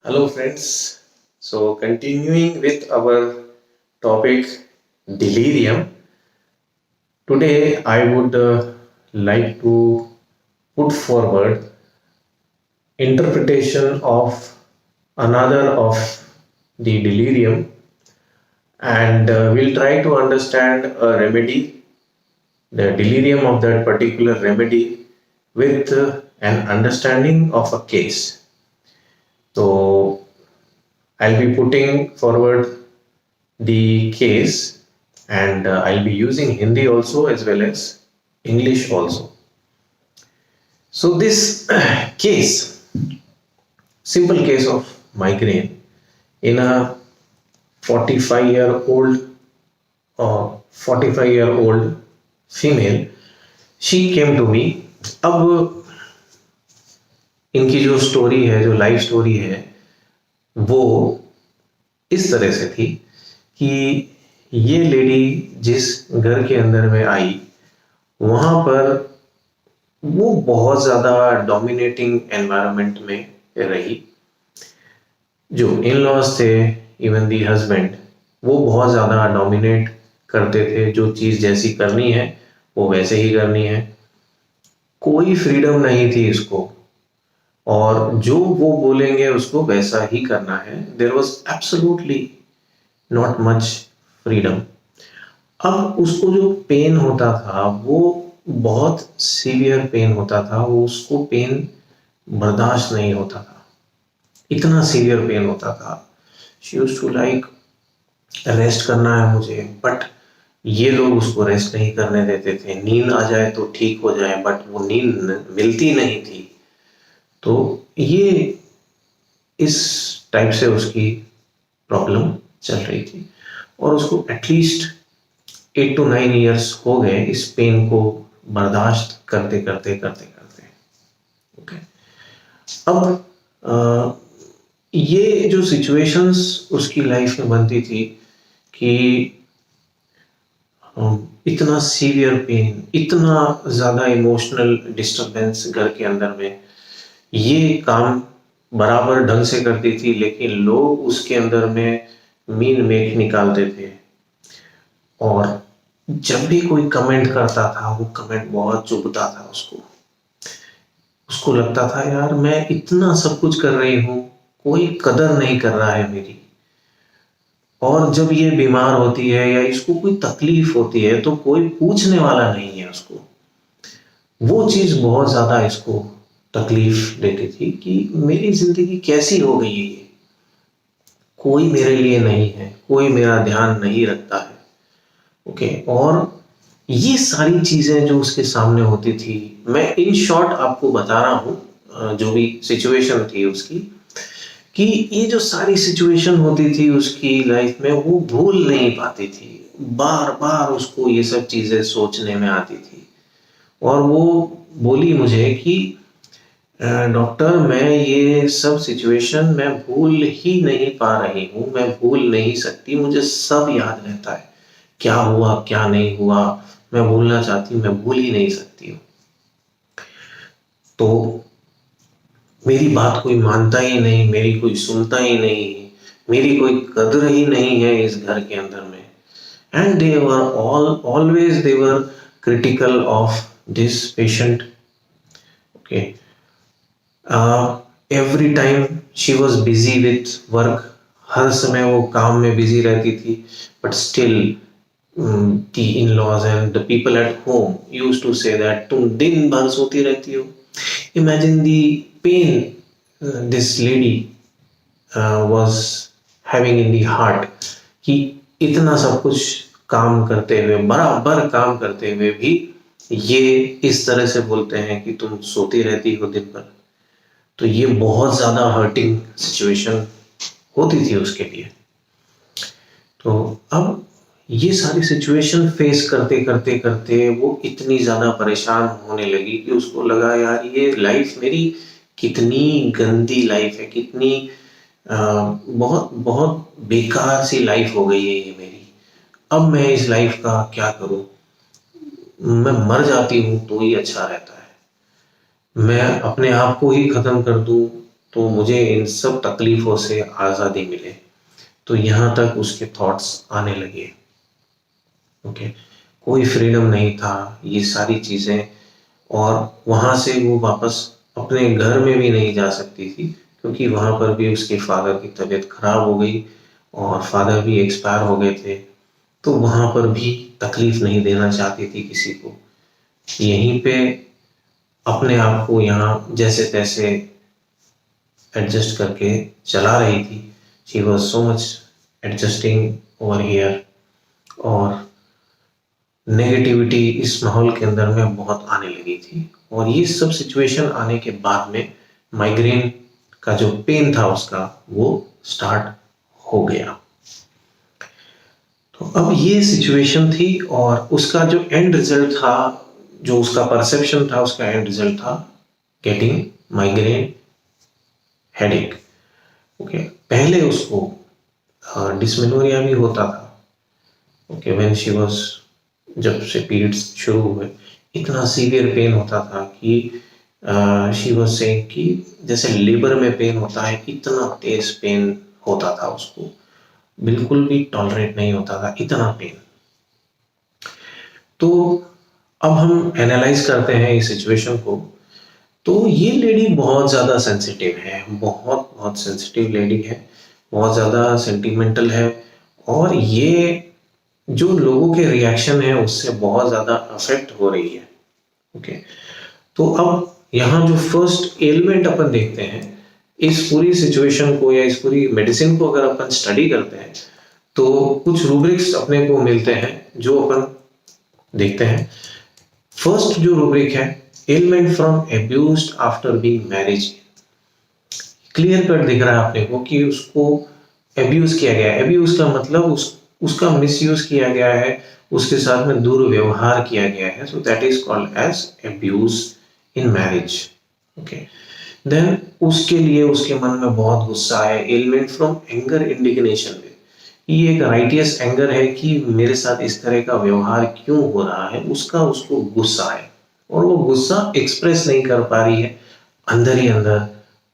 Hello, friends. So, continuing with our topic delirium, today I would like to put forward interpretation of another of the delirium, and we'll try to understand a remedy, the delirium of that particular remedy, with an understanding of a case. So, I'll be putting forward the case, and I'll be using Hindi also as well as English also. So this case, simple case of migraine in a 45-year-old female, she came to me. अब इनकी जो story है, जो life story है, वो इस तरह से थी कि ये लेडी जिस घर के अंदर में आई, वहाँ पर वो बहुत ज़्यादा डोमिनेटिंग एनवायरनमेंट में रही। जो इन लॉज थे, इवन दी हस्बैंड, वो बहुत ज़्यादा डोमिनेट करते थे। जो चीज़ जैसी करनी है वो वैसे ही करनी है, कोई फ्रीडम नहीं थी इसको, और जो वो बोलेंगे उसको वैसा ही करना है। There was absolutely not much freedom. अब उसको जो पेन होता था वो बहुत सीवियर पेन होता था, वो उसको पेन बर्दाश्त नहीं होता था, इतना सीवियर पेन होता था। She used to like rest करना है मुझे, बट ये लोग उसको रेस्ट नहीं करने देते थे। नींद आ जाए तो ठीक हो जाए, बट वो नींद मिलती नहीं थी। तो ये इस टाइप से उसकी प्रॉब्लम चल रही थी, और उसको एटलीस्ट 8 to 9 ईयर्स हो गए इस पेन को बर्दाश्त करते करते करते करते। ओके, अब ये जो सिचुएशंस उसकी लाइफ में बनती थी कि इतना सीवियर पेन, इतना ज़्यादा इमोशनल डिस्टर्बेंस घर के अंदर में, ये काम बराबर ढंग से करती थी, लेकिन लोग उसके अंदर में मीन मेख निकालते थे। और जब भी कोई कमेंट करता था, वो कमेंट बहुत चुभता था उसको। उसको लगता था यार मैं इतना सब कुछ कर रही हूँ, कोई कदर नहीं कर रहा है मेरी। और जब ये बीमार होती है या इसको कोई तकलीफ होती है तो कोई पूछने वाला नहीं है उसको। वो चीज़ बहुत ज़्यादा इसको तकलीफ देती थी कि मेरी जिंदगी कैसी हो गई है, ये कोई मेरे लिए नहीं है, कोई मेरा ध्यान नहीं रखता है। ओके, और ये सारी चीजें जो उसके सामने होती थी, मैं इन शॉर्ट आपको बता रहा हूँ जो भी सिचुएशन थी उसकी, कि ये जो सारी सिचुएशन होती थी उसकी लाइफ में, वो भूल नहीं पाती थी। बार बार उसको ये सब चीजें सोचने में आती थी, और वो बोली मुझे कि डॉक्टर मैं ये सब सिचुएशन मैं भूल ही नहीं पा रही हूँ, मैं भूल नहीं सकती, मुझे सब याद रहता है, क्या हुआ क्या नहीं हुआ मैं भूलना चाहती हूँ, मैं भूल ही नहीं सकती हूँ। तो मेरी बात कोई मानता ही नहीं, मेरी कोई सुनता ही नहीं, मेरी कोई कदर ही नहीं है इस घर के अंदर में। And they were always they were critical of this patient. Okay, every time she was busy with work, हर समय वो काम में बिजी रहती थी, but still the in-laws and the people at home used to say that तुम दिन भर सोती रहती हो। Imagine the pain this lady was having in the heart, कि इतना सब कुछ काम करते हुए, बराबर काम करते हुए भी ये इस तरह से बोलते हैं कि तुम सोती रहती हो दिन भर। तो ये बहुत ज़्यादा हर्टिंग सिचुएशन होती थी उसके लिए। तो अब ये सारी सिचुएशन फेस करते करते करते वो इतनी ज़्यादा परेशान होने लगी कि उसको लगा यार ये लाइफ मेरी कितनी गंदी लाइफ है, कितनी बहुत बहुत बेकार सी लाइफ हो गई है ये मेरी। अब मैं इस लाइफ का क्या करूं, मैं मर जाती हूँ तो ही अच्छा रहता है, मैं अपने आप को ही ख़त्म कर दूं तो मुझे इन सब तकलीफ़ों से आज़ादी मिले। तो यहाँ तक उसके थॉट्स आने लगे। ओके, कोई फ्रीडम नहीं था, ये सारी चीज़ें, और वहाँ से वो वापस अपने घर में भी नहीं जा सकती थी, क्योंकि वहाँ पर भी उसके फादर की तबीयत खराब हो गई और फादर भी एक्सपायर हो गए थे। तो वहाँ पर भी तकलीफ नहीं देना चाहती थी किसी को। यहीं पे अपने आप को यहाँ जैसे तैसे एडजस्ट करके चला रही थी। She was so much adjusting over here, और नेगेटिविटी इस माहौल के अंदर में बहुत आने लगी थी। और ये सब सिचुएशन आने के बाद में माइग्रेन का जो पेन था उसका, वो स्टार्ट हो गया। तो अब ये सिचुएशन थी, और उसका जो एंड रिजल्ट था, जो उसका परसेप्शन था, उसका एंड रिजल्ट था गेटिंग माइग्रेन हेडेक। ओके, पहले उसको डिस्मेनोरिया भी होता था। ओके, व्हेन शी वाज, जब से पीरियड्स शुरू हुए, इतना सीवियर पेन होता था कि शी वाज सेइंग कि जैसे लेबर में पेन होता है, इतना तेज पेन होता था उसको, बिल्कुल भी टॉलरेट नहीं होता था, इतना पेन। तो अब हम एनालाइज करते हैं इस सिचुएशन को। तो ये लेडी बहुत ज़्यादा सेंसिटिव है, बहुत बहुत सेंसिटिव लेडी है, बहुत ज़्यादा सेंटिमेंटल है, और ये जो लोगों के रिएक्शन है उससे बहुत ज़्यादा अफेक्ट हो रही है। ओके, तो अब यहाँ जो फर्स्ट एलिमेंट अपन देखते हैं, इस पूरी सिचुएशन को या इस पूरी मेडिसिन को अगर अपन स्टडी करते हैं, तो कुछ रूब्रिक्स अपने को मिलते हैं जो अपन देखते हैं। फर्स्ट जो रूब्रिक है, element from abused after being marriage. Clear cut दिख रहा है अपने को कि उसको अब्यूज किया गया है। अब्यूज का मतलब उसका मिसयूज किया गया है, उसके साथ में दुर्व्यवहार किया गया है। So that is called as abuse in marriage. Okay, then उसके लिए उसके मन में बहुत गुस्सा है। एलिमेंट फ्रॉम एंगर इंडिग्नेशन, ये एक राइटियस एंगर है कि मेरे साथ इस तरह का व्यवहार क्यों हो रहा है, उसका उसको गुस्सा है, और वो गुस्सा एक्सप्रेस नहीं कर पा रही है, अंदर ही अंदर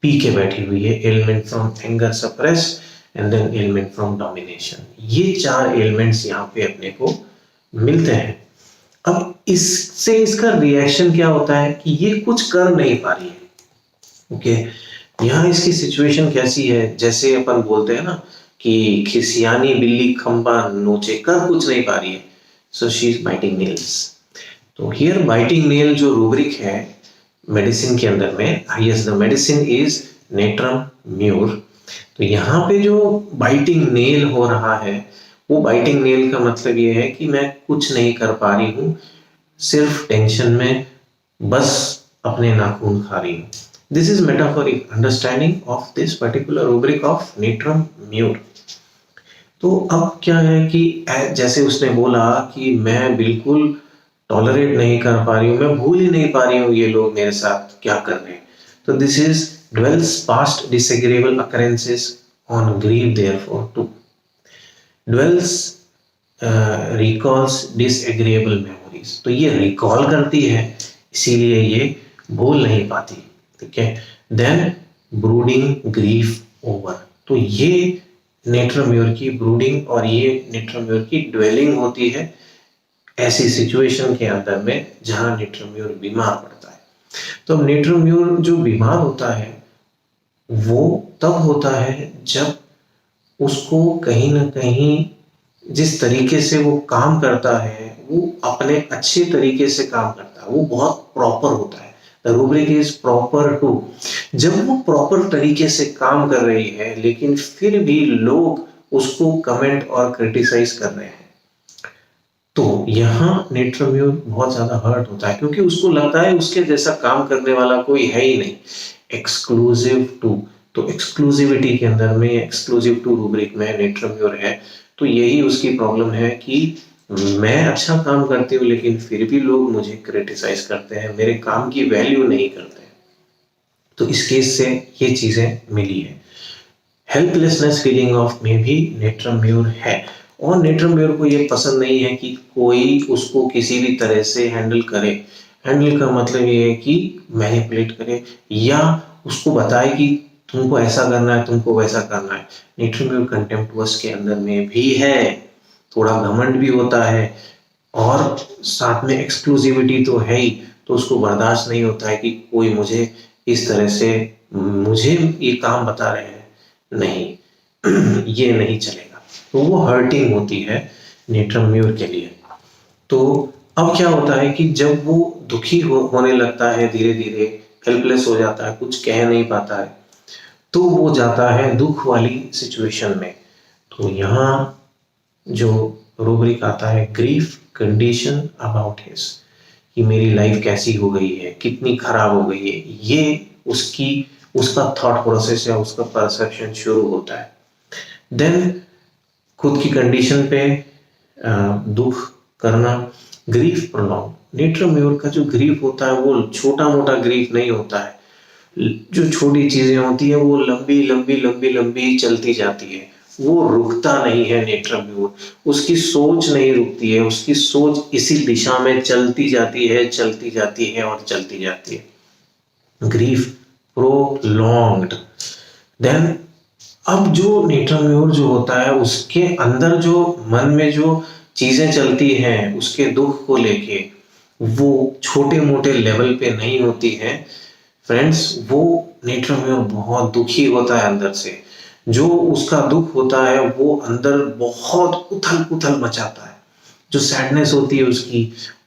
पी के बैठी हुई है। Element from anger suppress, and then element from domination. ये चार एलिमेंट्स यहाँ पे अपने को मिलते हैं। अब इससे इसका रिएक्शन क्या होता है कि ये कुछ कर नहीं पा रही है। ओके, यहाँ इसकी सिचुएशन कैसी है, जैसे अपन बोलते हैं ना कि खिसियानी बिल्ली खंबा नोचे, कर कुछ नहीं पा रही है। So she is biting nails. तो हियर बाइटिंग नेल जो रूब्रिक है मेडिसिन के अंदर में, yes the medicine is natrum mur. तो यहाँ पे जो बाइटिंग नेल हो रहा है, वो बाइटिंग नेल का मतलब ये है कि मैं कुछ नहीं कर पा रही हूँ, सिर्फ टेंशन में बस अपने नाखून खा रही हूँ। This is metaphoric understanding of this particular rubric of natrum mur. तो अब क्या है कि जैसे उसने बोला कि मैं बिल्कुल टॉलरेट नहीं कर पा रही हूँ, मैं भूल ही नहीं पा रही हूँ ये लोग मेरे साथ क्या कर रहे हैं। तो this is dwells past disagreeable occurrences on grief therefore too. Dwells recalls disagreeable memories. तो ये रिकॉल करती है, इसीलिए ये भूल नहीं पाती। ठीक है, देन ब्रूडिंग ग्रीफ ओवर। तो ये नेट्रम्यूर की ब्रूडिंग और ये नेट्रम्यूर की ड्वेलिंग होती है ऐसी सिचुएशन के अंदर में जहां नेट्रम्यूर बीमार पड़ता है। तो नेट्रम्यूर जो बीमार होता है वो तब होता है जब उसको कहीं ना कहीं जिस तरीके से वो काम करता है वो अपने अच्छे तरीके से काम करता है, वो बहुत प्रॉपर होता है। The rubric is proper too. जब वो प्रॉपर तरीके से काम कर रही है लेकिन फिर भी लोग उसको कमेंट और क्रिटिसाइज कर रहे हैं, तो यहाँ नेट्रम्यूर बहुत ज्यादा हर्ट होता है, क्योंकि उसको लगता है उसके जैसा काम करने वाला कोई है ही नहीं। एक्सक्लूसिव टू, तो एक्सक्लूसिविटी के अंदर में एक्सक्लूसिव टू रूब्रिक में नेट्रम्यूर है। तो यही उसकी प्रॉब्लम है कि मैं अच्छा काम करती हूँ लेकिन फिर भी लोग मुझे क्रिटिसाइज करते हैं, मेरे काम की वैल्यू नहीं करते हैं। तो इस केस से ये चीजें मिली है। हेल्पलेसनेस फीलिंग ऑफ में भी नेट्रम्यूर है, और नेट्रम्यूर को ये पसंद नहीं है कि कोई उसको किसी भी तरह से हैंडल करे। हैंडल का मतलब ये है कि मैनिपुलेट करे या उसको बताए कि तुमको ऐसा करना है, तुमको वैसा करना है। नेट्रम म्यूर कंटेम्प्टुअस के अंदर में भी है, थोड़ा घमंड भी होता है और साथ में एक्सक्लूसिविटी तो है ही। तो उसको बर्दाश्त नहीं होता है कि कोई मुझे इस तरह से मुझे ये काम बता रहे हैं, नहीं ये नहीं चलेगा। तो वो हर्टिंग होती है नेट्रम म्यूर के लिए। तो अब क्या होता है कि जब वो दुखी होने लगता है, धीरे धीरे हेल्पलेस हो जाता है, कुछ कह नहीं पाता है, तो वो जाता है दुख वाली सिचुएशन में। तो यहाँ जो रूब्रिक आता है, ग्रीफ कंडीशन अबाउट हिज, कि मेरी लाइफ कैसी हो गई है, कितनी खराब हो गई है, ये उसका थॉट प्रोसेस या उसका परसेप्शन शुरू होता है। देन खुद की कंडीशन पे दुख करना, ग्रीफ प्रोलॉन्ग। नेट्रम म्यूर का जो ग्रीफ होता है वो छोटा मोटा ग्रीफ नहीं होता है, जो छोटी चीजें होती है वो लंबी लंबी लंबी लंबी चलती जाती है, वो रुकता नहीं है नेट्रम म्यूर। उसकी सोच नहीं रुकती है, उसकी सोच इसी दिशा में चलती जाती है, चलती जाती है और चलती जाती है। Grief prolonged. देन अब जो नेट्रम म्यूर जो होता है उसके अंदर जो मन में जो चीजें चलती हैं उसके दुख को लेके, वो छोटे मोटे लेवल पे नहीं होती हैं फ्रेंड्स। वो नेट्रम म्यूर बहुत दुखी होता है अंदर से, जो उसका दुख होता है वो अंदर बहुत उथल पुथल मचाता है। जो सैडनेस होती है उसकी,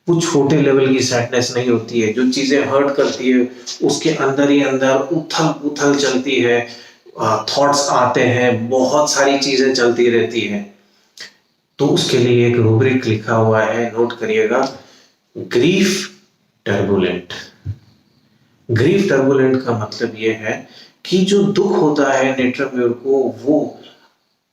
वो छोटे लेवल की सैडनेस नहीं होती है, जो चीजें हर्ट करती है उसके अंदर ही अंदर उथल पुथल चलती है, थॉट्स आते हैं, बहुत सारी चीजें चलती रहती है। तो उसके लिए एक रूब्रिक लिखा हुआ है, नोट करिएगा, ग्रीफ टर्बुलेंट। ग्रीफ टर्बुलेंट का मतलब यह है कि जो दुख होता है नेट्रम म्यूर को, वो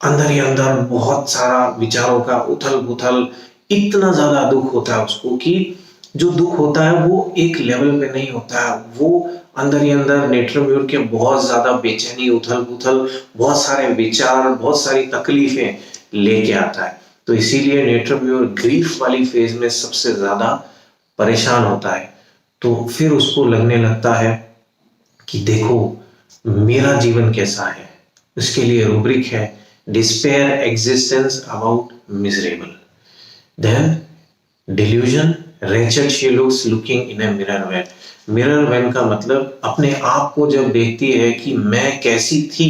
अंदर ही अंदर बहुत सारा विचारों का उथल पुथल, इतना ज्यादा दुख होता है उसको कि जो दुख होता है वो एक लेवल पे नहीं होता है, वो अंदर ही अंदर नेट्रम म्यूर के बहुत ज्यादा बेचैनी, उथल पुथल, बहुत सारे विचार, बहुत सारी तकलीफें लेके आता है। तो इसीलिए नेट्रम म्यूर ग्रीफ वाली फेज में सबसे ज्यादा परेशान होता है। तो फिर उसको लगने लगता है कि देखो मेरा जीवन कैसा है। इसके लिए रूब्रिक है, despair existence about miserable. Then delusion, wretched she looks looking in a mirror when। Mirror when का मतलब अपने आप को जब देखती है कि मैं कैसी थी,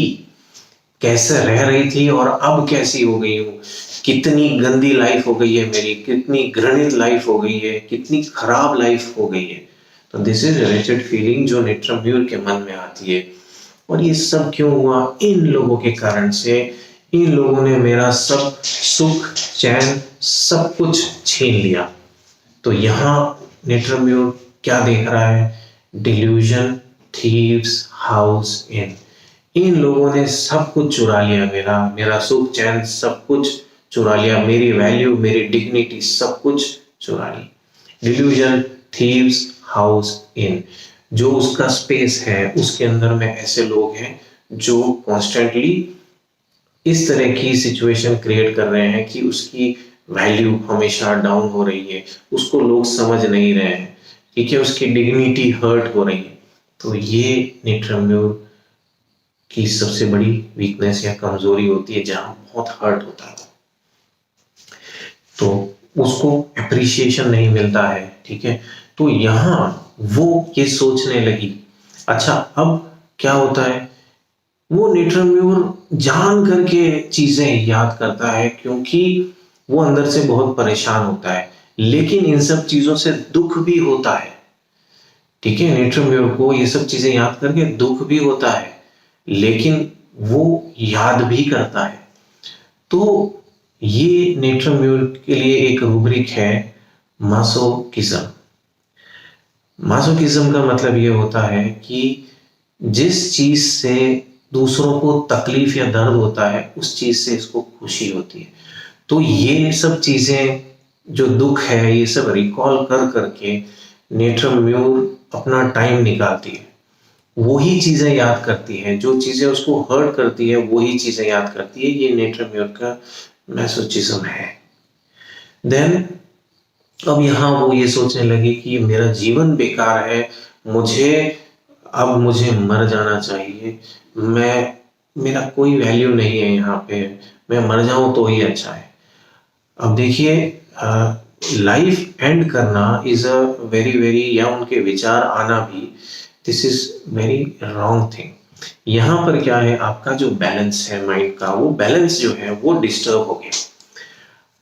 कैसे रह रही थी और अब कैसी हो गई हूँ, कितनी गंदी लाइफ हो गई है मेरी, कितनी घृणित लाइफ हो गई है, कितनी खराब लाइफ हो गई है। तो दिस इज wretched फीलिंग जो नेट्रम म्यूर के मन में आती है। और ये सब क्यों हुआ? इन लोगों के कारण से। इन लोगों ने मेरा सब सुख चैन सब कुछ छीन लिया। तो यहाँ नेट्रम म्यूर क्या देख रहा है? Delusion thieves house in. इन लोगों ने सब कुछ चुरा लिया, मेरा सुख चैन सब कुछ चुरा लिया, मेरी वैल्यू, मेरी डिग्निटी सब कुछ चुरा ली। डिल्यूजन थीव्स हाउस इन, जो उसका स्पेस है उसके अंदर में ऐसे लोग हैं जो कॉन्स्टेंटली इस तरह की सिचुएशन क्रिएट कर रहे हैं कि उसकी वैल्यू हमेशा डाउन हो रही है, उसको लोग समझ नहीं रहे हैं, ठीक है, उसकी डिग्निटी हर्ट हो रही है। तो ये नेट्रम म्यूर की सबसे बड़ी वीकनेस या कमजोरी होती है, जहां बहुत हर्ट होता है तो उसको एप्रिसिएशन नहीं मिलता है, ठीक है। तो यहां वो ये सोचने लगी। अच्छा, अब क्या होता है? वो नेट्रम म्यूर जान करके चीजें याद करता है क्योंकि वो अंदर से बहुत परेशान होता है, लेकिन इन सब चीजों से दुख भी होता है, ठीक है। नेट्रम म्यूर को ये सब चीजें याद करके दुख भी होता है, लेकिन वो याद भी करता है। तो ये नेट्रम म्यूर के लिए एक रूब्रिक है, मासोकिज्म। मासोकिज्म का मतलब ये होता है कि जिस चीज से दूसरों को तकलीफ या दर्द होता है उस चीज से इसको खुशी होती है। तो ये सब चीजें जो दुख है ये सब रिकॉल कर करके नेट्रम म्यूर अपना टाइम निकालती है, वही चीजें याद करती है, जो चीजें उसको हर्ट करती है वही चीजें याद करती है। ये नेट्रम म्यूर का मैसोचिज्म है। देन अब यहाँ वो ये सोचने लगी कि मेरा जीवन बेकार है, मुझे मर जाना चाहिए, मेरा कोई वैल्यू नहीं है यहाँ पे, मैं मर जाऊं तो ही अच्छा है। अब देखिए, लाइफ एंड करना इज अ वेरी वेरी, या उनके विचार आना भी, this is very wrong thing. यहाँ पर क्या है, आपका जो बैलेंस है माइंड का, वो बैलेंस जो है वो डिस्टर्ब हो गया।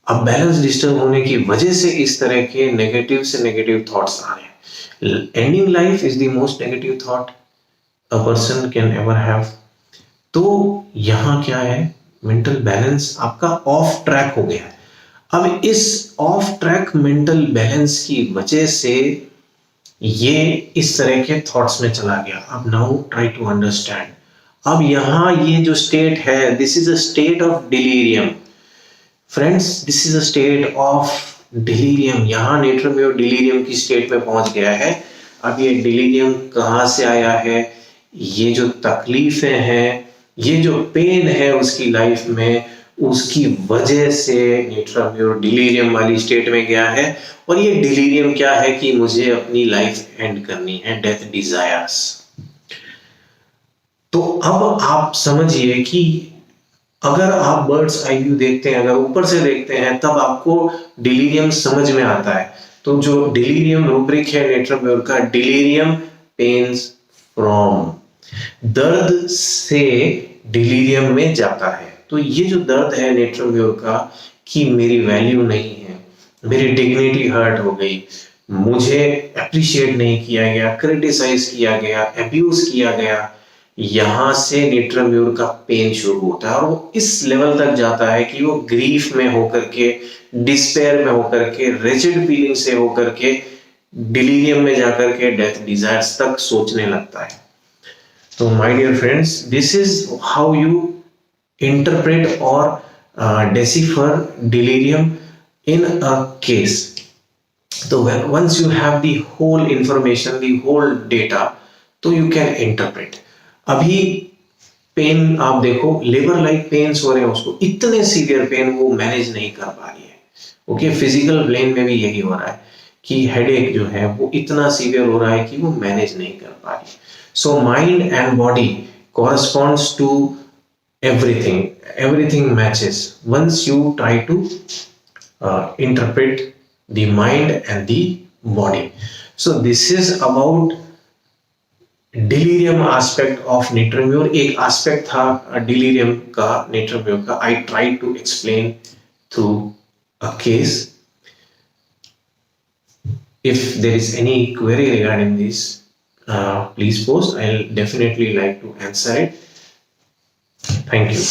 अब बैलेंस डिस्टर्ब होने की वजह से इस तरह के नेगेटिव से नेगेटिव थॉट्स आ रहे हैं। Ending life is the most negative thought a person can ever have. तो यहाँ क्या है, मेंटल बैलेंस आपका ऑफ ट्रैक हो गया है। अब इस ऑफ ट्रैक मेंटल बैलेंस की वजह से ये इस तरह के थॉट्स में चला गया। अब नाउ ट्राई टू अंडरस्टैंड। अब यहाँ ये जो स्टेट है, this is a state of delirium friends, this is a state of delirium. यहाँ नेट्रम और डिलीरियम की स्टेट में पहुंच गया है। अब ये डिलीरियम कहाँ से आया है, ये जो तकलीफें हैं, ये जो पेन है उसकी लाइफ में, उसकी वजह से नेट्रम और डिलीरियम वाली स्टेट में गया है। और ये डिलीरियम क्या है कि मुझे अपनी लाइफ एंड करनी है, डेथ डिजायर्स। तो अब आप समझिए कि अगर आप बर्ड्स आई व्यू देखते हैं, अगर ऊपर से देखते हैं, तब आपको डिलीरियम समझ में आता है। तो जो डिलीरियम रूब्रिक है नेट्रम म्योर का, डिलीरियम पेन्स फ्रॉम, दर्द से डिलीरियम में जाता है। तो ये जो दर्द है नेट्रम म्योर का कि मेरी वैल्यू नहीं है, मेरी डिग्निटी हर्ट हो गई, मुझे अप्रिशिएट नहीं किया गया, क्रिटिसाइज किया गया, अब्यूज किया गया, यहां से नेट्रम म्योर का पेन शुरू होता है। और वो इस लेवल तक जाता है कि वो ग्रीफ में होकर के, डिस्पेयर में होकर के, रेजिड फीलिंग से होकर के डिलीरियम में जाकर के डेथ डिजायर्स तक सोचने लगता है। तो my dear friends, this is how you interpret or decipher delirium in a case. So once you have the whole information, the whole data, तो you can interpret. अभी पेन आप देखो, लेबर लाइक पेन्स हो रहे हैं उसको, इतने severe pain वो मैनेज नहीं कर पा रही है। ओके, फिजिकल ब्लेन में भी यही हो रहा है कि हेडेक जो है वो इतना सीवियर हो रहा है कि वो मैनेज नहीं कर पा रही। So mind and body corresponds to everything matches once you try to interpret the mind and the body. So this is about delirium aspect of nature more. एक aspect था delirium का, nature म्योर का, I tried to explain through a case. If there is any query regarding this, please post. I'll definitely like to answer it. Thank you.